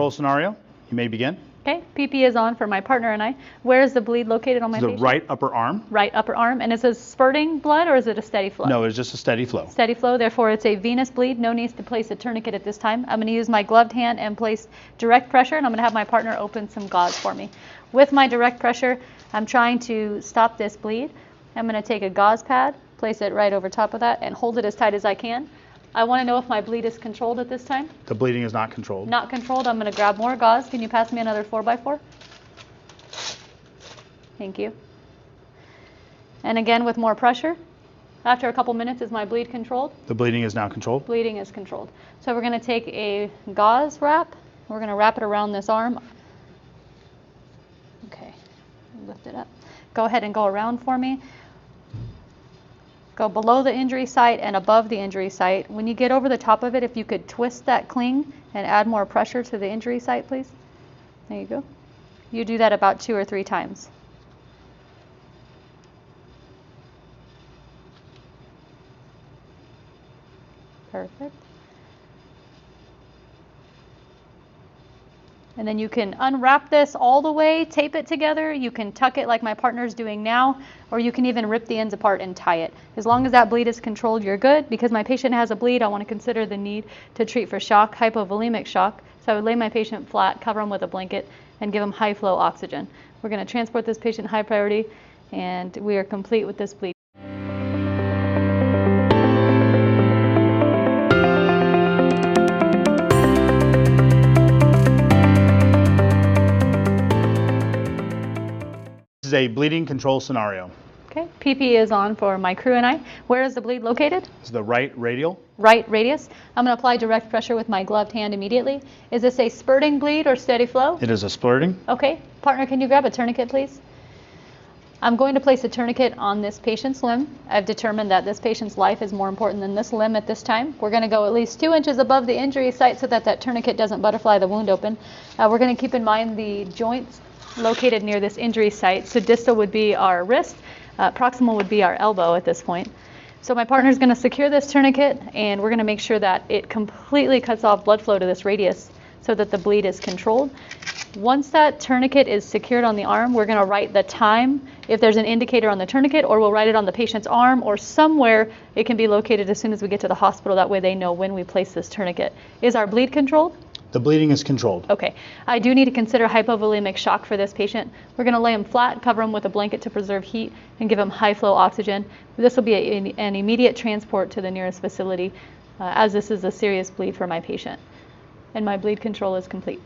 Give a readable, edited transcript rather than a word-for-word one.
control scenario. You may begin. Okay, PP is on for my partner and I. Where is the bleed located on my patient? The right upper arm. Right upper arm. And is it spurting blood or is it a steady flow? No, it's just a steady flow. Steady flow, therefore it's a venous bleed. No need to place a tourniquet at this time. I'm going to use my gloved hand and place direct pressure, and I'm going to have my partner open some gauze for me. With my direct pressure, I'm trying to stop this bleed. I'm going to take a gauze pad, place it right over top of that, and hold it as tight as I can. I want to know if my bleed is controlled at this time. The bleeding is not controlled. Not controlled. I'm going to grab more gauze. Can you pass me another 4x4? Thank you. And again with more pressure. After a couple minutes, is my bleed controlled? The bleeding is now controlled. Bleeding is controlled. So we're going to take a gauze wrap. We're going to wrap it around this arm. Okay, lift it up. Go ahead and go around for me. Go below the injury site and above the injury site. When you get over the top of it, if you could twist that cling and add more pressure to the injury site, please. There you go. You do that about 2 or 3 times. Perfect. And then you can unwrap this all the way, tape it together. You can tuck it like my partner's doing now, or you can even rip the ends apart and tie it. As long as that bleed is controlled, you're good. Because my patient has a bleed, I want to consider the need to treat for shock, hypovolemic shock. So I would lay my patient flat, cover him with a blanket, and give him high flow oxygen. We're going to transport this patient high priority, and we are complete with this bleed. This is a bleeding control scenario. Okay, PP is on for my crew and I. Where is the bleed located? This is the right radial. Right radius. I'm going to apply direct pressure with my gloved hand immediately. Is this a spurting bleed or steady flow? It is a splurting. Okay, partner, can you grab a tourniquet, please? I'm going to place a tourniquet on this patient's limb. I've determined that this patient's life is more important than this limb at this time. We're going to go at least 2 inches above the injury site so that that tourniquet doesn't butterfly the wound open. We're going to keep in mind the joints located near this injury site. So distal would be our wrist, proximal would be our elbow at this point. So my partner is going to secure this tourniquet, and we're going to make sure that it completely cuts off blood flow to this radius so that the bleed is controlled. Once that tourniquet is secured on the arm, we're going to write the time if there's an indicator on the tourniquet, or we'll write it on the patient's arm, or somewhere it can be located as soon as we get to the hospital. That way they know when we place this tourniquet. Is our bleed controlled? The bleeding is controlled. Okay. I do need to consider hypovolemic shock for this patient. We're going to lay him flat, cover him with a blanket to preserve heat, and give him high flow oxygen. This will be an immediate transport to the nearest facility, as this is a serious bleed for my patient. And my bleed control is complete.